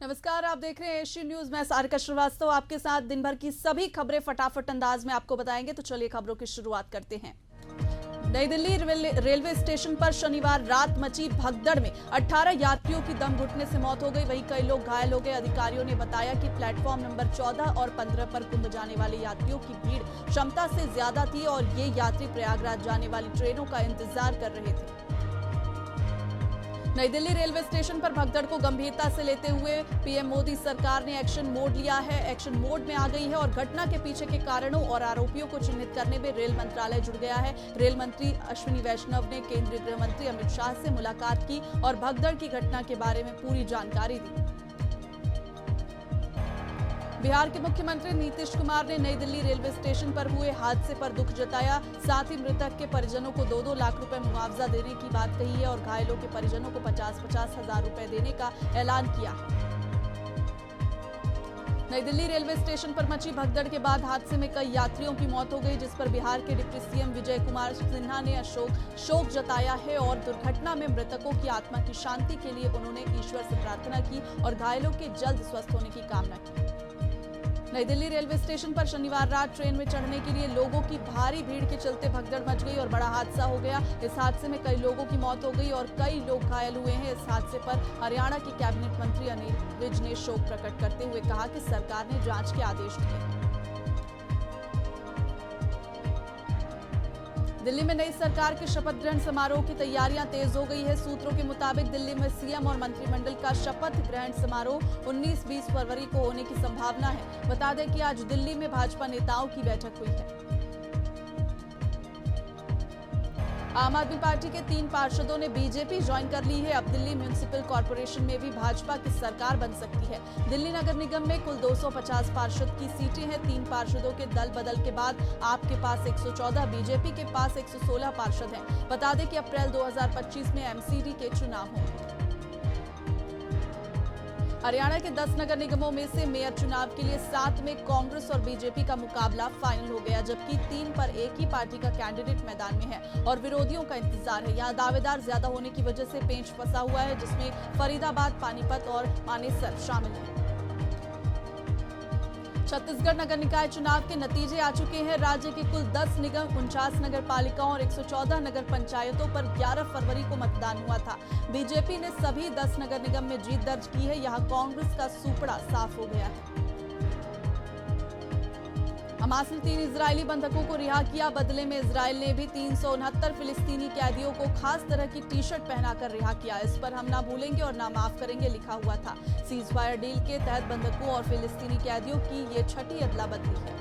नमस्कार, आप देख रहे हैं एशियन न्यूज। मैं सारिका श्रीवास्तव आपके साथ दिन भर की सभी खबरें फटाफट अंदाज में आपको बताएंगे। तो चलिए खबरों की शुरुआत करते हैं। नई दिल्ली रेलवे स्टेशन पर शनिवार रात मची भगदड़ में 18 यात्रियों की दम घुटने से मौत हो गई। वहीं कई लोग घायल हो गए। अधिकारियों ने बताया कि प्लेटफॉर्म नंबर 14 और 15 पर कुंभ जाने वाले यात्रियों की भीड़ क्षमता से ज्यादा थी और ये यात्री प्रयागराज जाने वाली ट्रेनों का इंतजार कर रहे थे। नई दिल्ली रेलवे स्टेशन पर भगदड़ को गंभीरता से लेते हुए पीएम मोदी सरकार ने एक्शन मोड लिया है। एक्शन मोड में आ गई है और घटना के पीछे के कारणों और आरोपियों को चिन्हित करने में रेल मंत्रालय जुड़ गया है। रेल मंत्री अश्विनी वैष्णव ने केंद्रीय गृह मंत्री अमित शाह से मुलाकात की और भगदड़ की घटना के बारे में पूरी जानकारी दी। बिहार के मुख्यमंत्री नीतीश कुमार ने नई दिल्ली रेलवे स्टेशन पर हुए हादसे पर दुख जताया। साथ ही मृतक के परिजनों को 2-2 लाख रुपए मुआवजा देने की बात कही है और घायलों के परिजनों को 50-50 हजार रुपए देने का ऐलान किया है। नई दिल्ली रेलवे स्टेशन पर मची भगदड़ के बाद हादसे में कई यात्रियों की मौत हो गई, जिस पर बिहार के डिप्टी सीएम विजय कुमार सिन्हा ने शोक जताया है और दुर्घटना में मृतकों की आत्मा की शांति के लिए उन्होंने ईश्वर से प्रार्थना की और घायलों के जल्द स्वस्थ होने की कामना की। नई दिल्ली रेलवे स्टेशन पर शनिवार रात ट्रेन में चढ़ने के लिए लोगों की भारी भीड़ के चलते भगदड़ मच गई और बड़ा हादसा हो गया। इस हादसे में कई लोगों की मौत हो गई और कई लोग घायल हुए हैं। इस हादसे पर हरियाणा के कैबिनेट मंत्री अनिल विज ने शोक प्रकट करते हुए कहा कि सरकार ने जांच के आदेश दिए। दिल्ली में नई सरकार के शपथ ग्रहण समारोह की तैयारियां तेज हो गई है। सूत्रों के मुताबिक दिल्ली में सीएम और मंत्रिमंडल का शपथ ग्रहण समारोह 19-20 फरवरी को होने की संभावना है। बता दें कि आज दिल्ली में भाजपा नेताओं की बैठक हुई है। आम आदमी पार्टी के 3 पार्षदों ने बीजेपी ज्वाइन कर ली है। अब दिल्ली म्युनिसिपल कॉर्पोरेशन में भी भाजपा की सरकार बन सकती है। दिल्ली नगर निगम में कुल 250 पार्षद की सीटें हैं। 3 पार्षदों के दल बदल के बाद आपके पास 114, बीजेपी के पास 116 पार्षद हैं। बता दें कि अप्रैल 2025 में एमसीडी के चुनाव होंगे। हरियाणा के 10 नगर निगमों में से मेयर चुनाव के लिए 7 में कांग्रेस और बीजेपी का मुकाबला फाइनल हो गया, जबकि 3 पर एक ही पार्टी का कैंडिडेट मैदान में है और विरोधियों का इंतजार है। यहाँ दावेदार ज्यादा होने की वजह से पेंच फंसा हुआ है, जिसमें फरीदाबाद, पानीपत और मानेसर शामिल है। छत्तीसगढ़ नगर निकाय चुनाव के नतीजे आ चुके हैं। राज्य के कुल 10 निगम, 49 नगर पालिकाओं और 114 नगर पंचायतों पर 11 फरवरी को मतदान हुआ था। बीजेपी ने सभी 10 नगर निगम में जीत दर्ज की है। यहाँ कांग्रेस का सुपड़ा साफ हो गया है। हमास ने 3 इजरायली बंधकों को रिहा किया। बदले में इजराइल ने भी 369 फिलिस्तीनी कैदियों को खास तरह की टी-शर्ट पहनाकर रिहा किया। इस पर हम ना भूलेंगे और ना माफ करेंगे लिखा हुआ था। सीज फायर डील के तहत बंधकों और फिलिस्तीनी कैदियों की ये छठी अदला बदली है।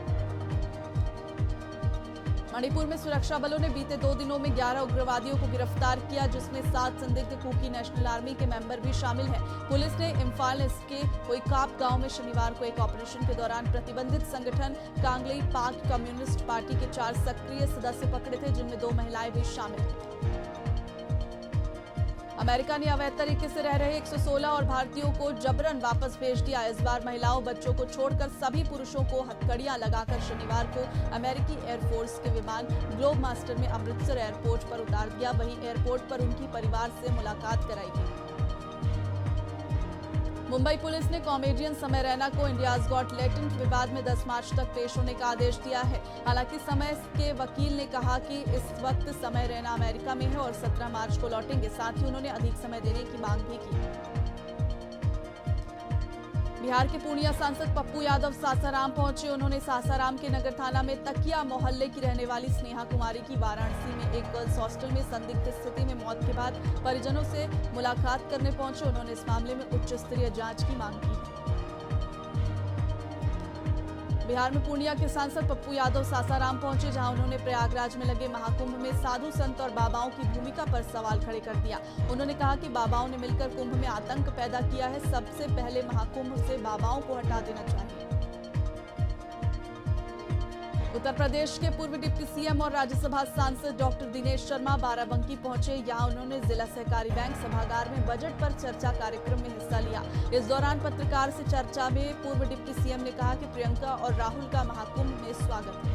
मणिपुर में सुरक्षा बलों ने बीते 2 दिनों में 11 उग्रवादियों को गिरफ्तार किया, जिसमें 7 संदिग्ध कुकी नेशनल आर्मी के मेंबर भी शामिल हैं। पुलिस ने इम्फाल ईस्ट के कोईकाप गांव में शनिवार को एक ऑपरेशन के दौरान प्रतिबंधित संगठन कांगली पाक कम्युनिस्ट पार्टी के 4 सक्रिय सदस्य पकड़े थे, जिनमें 2 महिलाएं भी शामिल हैं। अमेरिका ने अवैध तरीके से रह रहे 116 और भारतीयों को जबरन वापस भेज दिया। इस बार महिलाओं, बच्चों को छोड़कर सभी पुरुषों को हथकड़ियां लगाकर शनिवार को अमेरिकी एयरफोर्स के विमान ग्लोब मास्टर में अमृतसर एयरपोर्ट पर उतार दिया। वहीं एयरपोर्ट पर उनकी परिवार से मुलाकात कराई गई। मुंबई पुलिस ने कॉमेडियन समय रैना को इंडियाज गॉट टैलेंट विवाद में 10 मार्च तक पेश होने का आदेश दिया है। हालांकि समय के वकील ने कहा कि इस वक्त समय रैना अमेरिका में है और 17 मार्च को लौटेंगे। साथ ही उन्होंने अधिक समय देने की मांग भी की। बिहार के पूर्णिया सांसद पप्पू यादव सासाराम पहुंचे। उन्होंने सासाराम के नगर थाना में तकिया मोहल्ले की रहने वाली स्नेहा कुमारी की वाराणसी में एक गर्ल्स हॉस्टल में संदिग्ध स्थिति में मौत के बाद परिजनों से मुलाकात करने पहुंचे। उन्होंने इस मामले में उच्च स्तरीय जांच की मांग की। बिहार में पूर्णिया के सांसद पप्पू यादव सासाराम पहुंचे, जहां उन्होंने प्रयागराज में लगे महाकुंभ में साधु संत और बाबाओं की भूमिका पर सवाल खड़े कर दिया। उन्होंने कहा कि बाबाओं ने मिलकर कुंभ में आतंक पैदा किया है। सबसे पहले महाकुंभ से बाबाओं को हटा देना चाहिए। उत्तर प्रदेश के पूर्व डिप्टी सीएम और राज्यसभा सांसद डॉक्टर दिनेश शर्मा बाराबंकी पहुंचे। यहां उन्होंने जिला सहकारी बैंक सभागार में बजट पर चर्चा कार्यक्रम में हिस्सा लिया। इस दौरान पत्रकार से चर्चा में पूर्व डिप्टी सीएम ने कहा कि प्रियंका और राहुल का महाकुंभ में स्वागत है।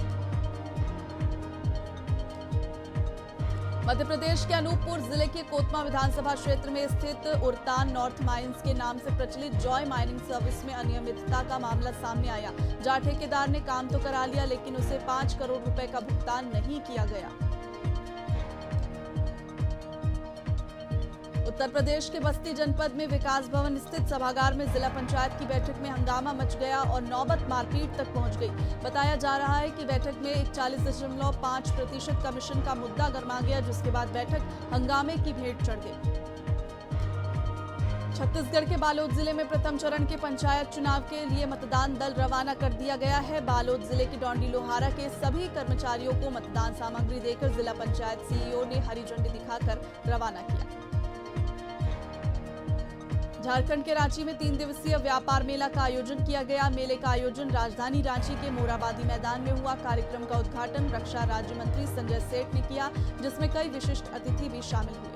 मध्य प्रदेश के अनूपपुर जिले के कोतमा विधानसभा क्षेत्र में स्थित उरतान नॉर्थ माइंस के नाम से प्रचलित जॉय माइनिंग सर्विस में अनियमितता का मामला सामने आया, जहां ठेकेदार ने काम तो करा लिया लेकिन उसे 5 करोड़ रुपए का भुगतान नहीं किया गया। उत्तर प्रदेश के बस्ती जनपद में विकास भवन स्थित सभागार में जिला पंचायत की बैठक में हंगामा मच गया और नौबत मारपीट तक पहुंच गई। बताया जा रहा है कि बैठक में 41.5% कमीशन का मुद्दा गरमा गया, जिसके बाद बैठक हंगामे की भेंट चढ़ गई। छत्तीसगढ़ के बालोद जिले में प्रथम चरण के पंचायत चुनाव के लिए मतदान दल रवाना कर दिया गया है। बालोद जिले के डोंडी लोहारा के सभी कर्मचारियों को मतदान सामग्री देकर जिला पंचायत सीईओ ने हरी झंडी दिखाकर रवाना किया। झारखंड के रांची में 3 दिवसीय व्यापार मेला का आयोजन किया गया। मेले का आयोजन राजधानी रांची के मोराबादी मैदान में हुआ। कार्यक्रम का उद्घाटन रक्षा राज्य मंत्री संजय सेठ ने किया, जिसमें कई विशिष्ट अतिथि भी शामिल हुए।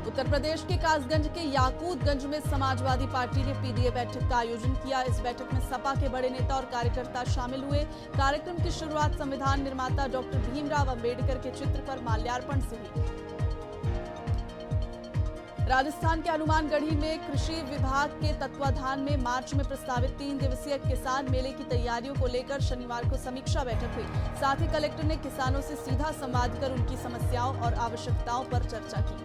उत्तर प्रदेश के कासगंज के याकूतगंज में समाजवादी पार्टी ने पीडीए बैठक का आयोजन किया। इस बैठक में सपा के बड़े नेता और कार्यकर्ता शामिल हुए। कार्यक्रम की शुरुआत संविधान निर्माता डॉक्टर भीमराव अंबेडकर के चित्र पर माल्यार्पण से हुई। राजस्थान के हनुमानगढ़ी में कृषि विभाग के तत्वाधान में मार्च में प्रस्तावित 3 दिवसीय किसान मेले की तैयारियों को लेकर शनिवार को समीक्षा बैठक हुई। साथ ही कलेक्टर ने किसानों से सीधा संवाद कर उनकी समस्याओं और आवश्यकताओं पर चर्चा की।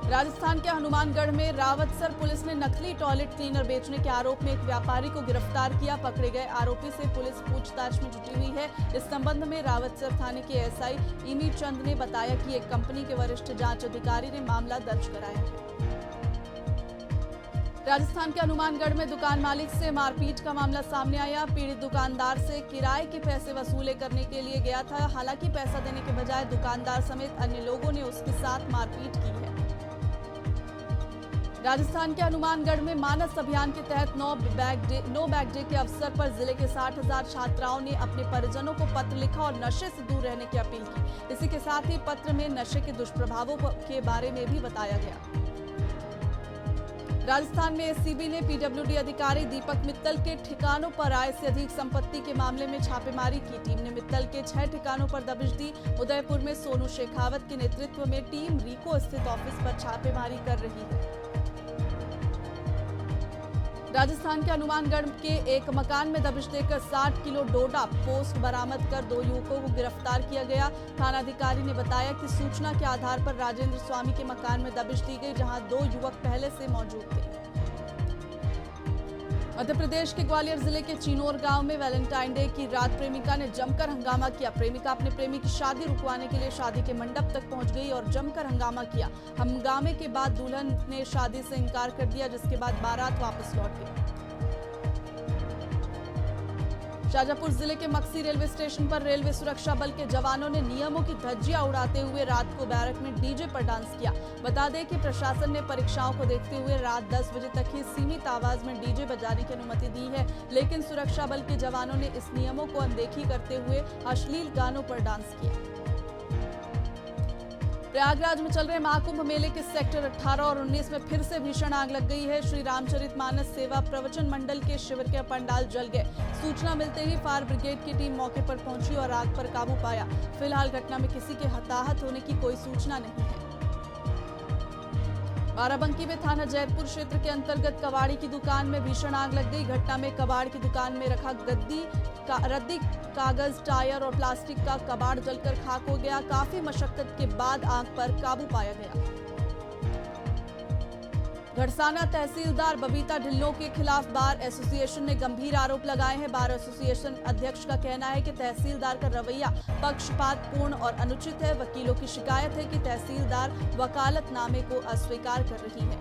राजस्थान के हनुमानगढ़ में रावतसर पुलिस ने नकली टॉयलेट क्लीनर बेचने के आरोप में एक व्यापारी को गिरफ्तार किया। पकड़े गए आरोपी से पुलिस पूछताछ में जुटी हुई है। इस संबंध में रावतसर थाने के एसआई इमी चंद ने बताया कि एक कंपनी के वरिष्ठ जांच अधिकारी ने मामला दर्ज कराया है। राजस्थान के हनुमानगढ़ में दुकान मालिक से मारपीट का मामला सामने आया। पीड़ित दुकानदार से किराए के पैसे वसूले करने के लिए गया था। हालांकि पैसा देने के बजाय दुकानदार समेत अन्य लोगों ने उसके साथ मारपीट की है। राजस्थान के हनुमानगढ़ में मानस अभियान के तहत नो बैग डे के अवसर पर जिले के 60,000 छात्राओं ने अपने परिजनों को पत्र लिखा और नशे से दूर रहने की अपील की। इसी के साथ ही पत्र में नशे के दुष्प्रभावों के बारे में भी बताया गया। राजस्थान में एसीबी ने पीडब्ल्यूडी अधिकारी दीपक मित्तल के ठिकानों पर आय से अधिक संपत्ति के मामले में छापेमारी की। टीम ने मित्तल के 6 ठिकानों पर दबिश दी। उदयपुर में सोनू शेखावत के नेतृत्व में टीम रीको स्थित ऑफिस पर छापेमारी कर रही है। राजस्थान के हनुमानगढ़ के एक मकान में दबिश देकर 60 किलो डोडा पोस्ट बरामद कर 2 युवकों को गिरफ्तार किया गया। थानाधिकारी ने बताया कि सूचना के आधार पर राजेंद्र स्वामी के मकान में दबिश दी गई, जहां 2 युवक पहले से मौजूद थे। मध्य प्रदेश के ग्वालियर जिले के चिनोर गांव में वैलेंटाइन डे की रात प्रेमिका ने जमकर हंगामा किया। प्रेमिका अपने प्रेमी की शादी रुकवाने के लिए शादी के मंडप तक पहुंच गई और जमकर हंगामा किया। हंगामे के बाद दुल्हन ने शादी से इनकार कर दिया, जिसके बाद बारात वापस लौट गई। शाजापुर जिले के मक्सी रेलवे स्टेशन पर रेलवे सुरक्षा बल के जवानों ने नियमों की धज्जियां उड़ाते हुए रात को बैरक में डीजे पर डांस किया। बता दें कि प्रशासन ने परीक्षाओं को देखते हुए रात 10 बजे तक ही सीमित आवाज में डीजे बजाने की अनुमति दी है, लेकिन सुरक्षा बल के जवानों ने इस नियमों को अनदेखी करते हुए अश्लील गानों पर डांस किया। प्रयागराज में चल रहे महाकुंभ मेले के सेक्टर 18 और 19 में फिर से भीषण आग लग गई है। श्री रामचरितमानस सेवा प्रवचन मंडल के शिविर के पंडाल जल गए। सूचना मिलते ही फायर ब्रिगेड की टीम मौके पर पहुंची और आग पर काबू पाया। फिलहाल घटना में किसी के हताहत होने की कोई सूचना नहीं है। बाराबंकी में थाना जैतपुर क्षेत्र के अंतर्गत कबाड़ी की दुकान में भीषण आग लग गई। घटना में कबाड़ की दुकान में रखा रद्दी कागज, टायर और प्लास्टिक का कबाड़ जलकर खाक हो गया। काफी मशक्कत के बाद आग पर काबू पाया गया। घड़साना तहसीलदार बबीता ढिल्लों के खिलाफ बार एसोसिएशन ने गंभीर आरोप लगाए हैं। बार एसोसिएशन अध्यक्ष का कहना है कि तहसीलदार का रवैया पक्षपातपूर्ण और अनुचित है। वकीलों की शिकायत है कि तहसीलदार वकालतनामे को अस्वीकार कर रही है।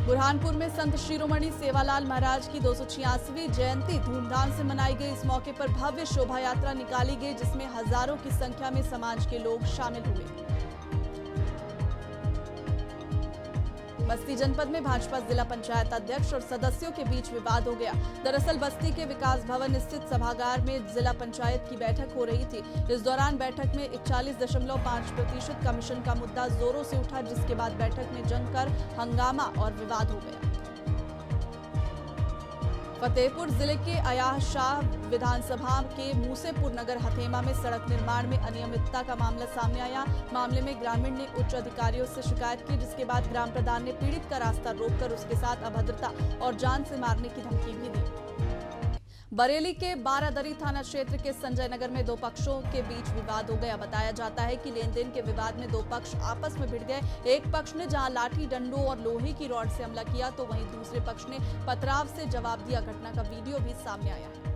बुरहानपुर में संत शिरोमणि सेवालाल महाराज की 286वीं जयंती धूमधाम से मनाई गई। इस मौके पर भव्य शोभा यात्रा निकाली गई, जिसमें हजारों की संख्या में समाज के लोग शामिल हुए। बस्ती जनपद में भाजपा जिला पंचायत अध्यक्ष और सदस्यों के बीच विवाद हो गया। दरअसल बस्ती के विकास भवन स्थित सभागार में जिला पंचायत की बैठक हो रही थी। इस दौरान बैठक में 41.5% कमीशन का मुद्दा जोरों से उठा, जिसके बाद बैठक में जमकर हंगामा और विवाद हो गया। फतेहपुर जिले के अयाह शाह विधानसभा के मूसेपुर नगर हथेमा में सड़क निर्माण में अनियमितता का मामला सामने आया। मामले में ग्रामीण ने उच्च अधिकारियों से शिकायत की, जिसके बाद ग्राम प्रधान ने पीड़ित का रास्ता रोककर उसके साथ अभद्रता और जान से मारने की धमकी भी दी। बरेली के बारादरी थाना क्षेत्र के संजय नगर में दो पक्षों के बीच विवाद हो गया। बताया जाता है कि लेन देन के विवाद में दो पक्ष आपस में भिड़ गए। एक पक्ष ने जहां लाठी डंडों और लोहे की रॉड से हमला किया, तो वहीं दूसरे पक्ष ने पथराव से जवाब दिया। घटना का वीडियो भी सामने आया है।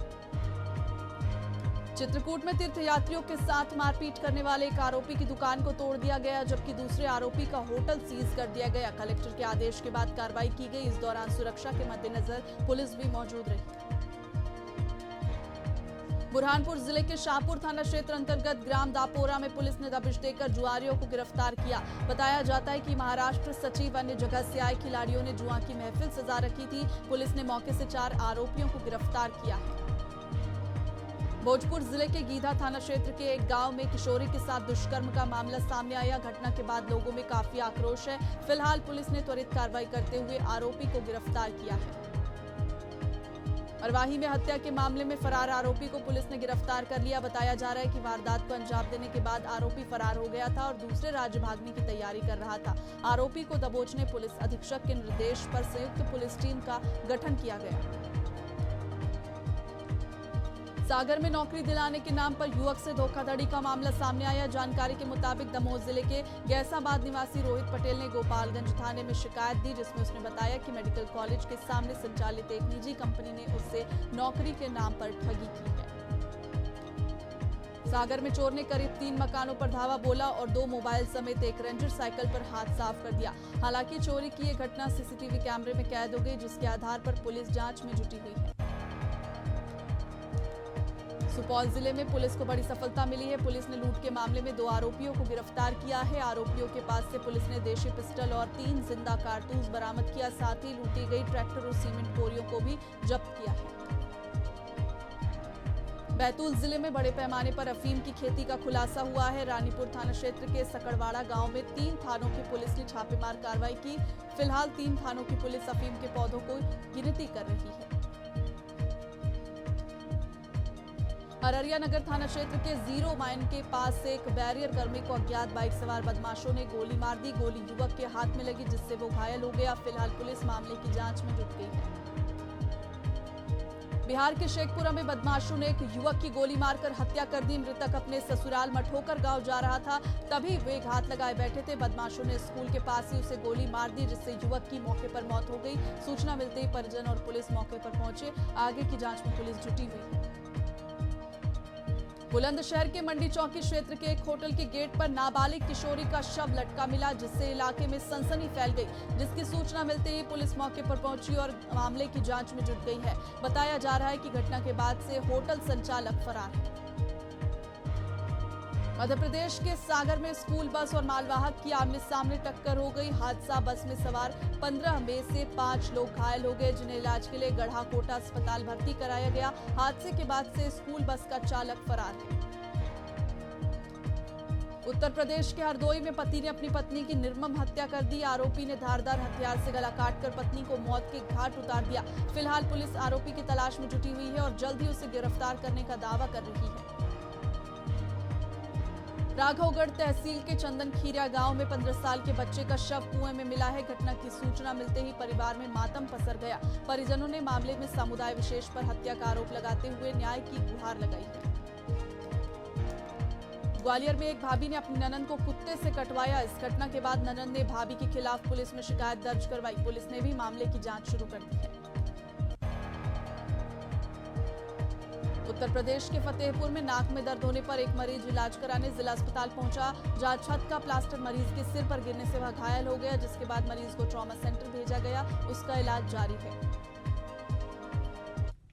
चित्रकूट में तीर्थयात्रियों के साथ मारपीट करने वाले एक आरोपी की दुकान को तोड़ दिया गया, जबकि दूसरे आरोपी का होटल सीज कर दिया गया। कलेक्टर के आदेश के बाद कार्रवाई की गई। इस दौरान सुरक्षा के मद्देनजर पुलिस भी मौजूद रही। बुरहानपुर जिले के शाहपुर थाना क्षेत्र अंतर्गत ग्राम दापोरा में पुलिस ने दबिश देकर जुआरियों को गिरफ्तार किया। बताया जाता है कि महाराष्ट्र सचिव अन्य जगह से आए खिलाड़ियों ने जुआ की महफिल सजा रखी थी। पुलिस ने मौके से 4 आरोपियों को गिरफ्तार किया है। भोजपुर जिले के गीधा थाना क्षेत्र के एक गांव में किशोरी के साथ दुष्कर्म का मामला सामने आया। घटना के बाद लोगों में काफी आक्रोश है। फिलहाल पुलिस ने त्वरित कार्रवाई करते हुए आरोपी को गिरफ्तार किया है। अरवाही में हत्या के मामले में फरार आरोपी को पुलिस ने गिरफ्तार कर लिया। बताया जा रहा है कि वारदात को अंजाम देने के बाद आरोपी फरार हो गया था और दूसरे राज्य भागने की तैयारी कर रहा था। आरोपी को दबोचने पुलिस अधीक्षक के निर्देश पर संयुक्त पुलिस टीम का गठन किया गया। सागर में नौकरी दिलाने के नाम पर युवक से धोखाधड़ी का मामला सामने आया। जानकारी के मुताबिक दमोह जिले के गैसाबाद निवासी रोहित पटेल ने गोपालगंज थाने में शिकायत दी, जिसमें उसने बताया कि मेडिकल कॉलेज के सामने संचालित एक निजी कंपनी ने उससे नौकरी के नाम पर ठगी की है। सागर में चोर ने करीब 3 मकानों पर धावा बोला और 2 मोबाइल समेत एक रेंजर साइकिल पर हाथ साफ कर दिया। हालांकि चोरी की यह घटना सीसीटीवी कैमरे में कैद हो गई, जिसके आधार पर पुलिस जांच में जुटी हुई है। सुपौल जिले में पुलिस को बड़ी सफलता मिली है। पुलिस ने लूट के मामले में 2 आरोपियों को गिरफ्तार किया है। आरोपियों के पास से पुलिस ने देशी पिस्टल और 3 जिंदा कारतूस बरामद किया। साथ ही लूटी गई ट्रैक्टर और सीमेंट बोरियों को भी जब्त किया है। बैतूल जिले में बड़े पैमाने पर अफीम की खेती का खुलासा हुआ है। रानीपुर थाना क्षेत्र के सकड़वाड़ा गांव में 3 थानों की पुलिस ने छापेमार कार्रवाई की। फिलहाल 3 थानों की पुलिस अफीम के पौधों को गिनती कर रही है। अररिया नगर थाना क्षेत्र के 0 माइन के पास से एक बैरियर कर्मी को अज्ञात बाइक सवार बदमाशों ने गोली मार दी। गोली युवक के हाथ में लगी, जिससे वो घायल हो गया। फिलहाल पुलिस मामले की जांच में जुट गई है। बिहार के शेखपुरा में बदमाशों ने एक युवक की गोली मारकर हत्या कर दी। मृतक अपने ससुराल मठोकर गांव जा रहा था, तभी वे घात लगाए बैठे थे। बदमाशों ने स्कूल के पास ही उसे गोली मार दी, जिससे युवक की मौके पर मौत हो गई। सूचना मिलते ही परिजन और पुलिस मौके पर पहुंचे। आगे की जांच में पुलिस जुटी हुई है। बुलंदशहर के मंडी चौकी क्षेत्र के एक होटल के गेट पर नाबालिग किशोरी का शव लटका मिला, जिससे इलाके में सनसनी फैल गई। जिसकी सूचना मिलते ही पुलिस मौके पर पहुंची और मामले की जांच में जुट गई है। बताया जा रहा है कि घटना के बाद से होटल संचालक फरार है। मध्य प्रदेश के सागर में स्कूल बस और मालवाहक की आमने सामने टक्कर हो गई। हादसा, बस में सवार 15 में से 5 लोग घायल हो गए, जिन्हें इलाज के लिए गढ़ाकोटा अस्पताल भर्ती कराया गया। हादसे के बाद से स्कूल बस का चालक फरार है। उत्तर प्रदेश के हरदोई में पति ने अपनी पत्नी की निर्मम हत्या कर दी। आरोपी ने धारदार हथियार से गला काटकर पत्नी को मौत के घाट उतार दिया। फिलहाल पुलिस आरोपी की तलाश में जुटी हुई है और जल्द ही उसे गिरफ्तार करने का दावा कर रही है। राघवगढ़ तहसील के चंदन खीरिया गांव में 15 साल के बच्चे का शव कुएं में मिला है। घटना की सूचना मिलते ही परिवार में मातम पसर गया। परिजनों ने मामले में समुदाय विशेष पर हत्या का आरोप लगाते हुए न्याय की गुहार लगाई है। ग्वालियर में एक भाभी ने अपनी ननंद को कुत्ते से कटवाया। इस घटना के बाद ननंद ने भाभी के खिलाफ पुलिस में शिकायत दर्ज करवाई। पुलिस ने भी मामले की जांच शुरू कर दी है। उत्तर प्रदेश के फतेहपुर में नाक में दर्द होने पर एक मरीज इलाज कराने जिला अस्पताल पहुंचा, जहां छत का प्लास्टर मरीज के सिर पर गिरने से वह घायल हो गया, जिसके बाद मरीज को ट्रॉमा सेंटर भेजा गया। उसका इलाज जारी है।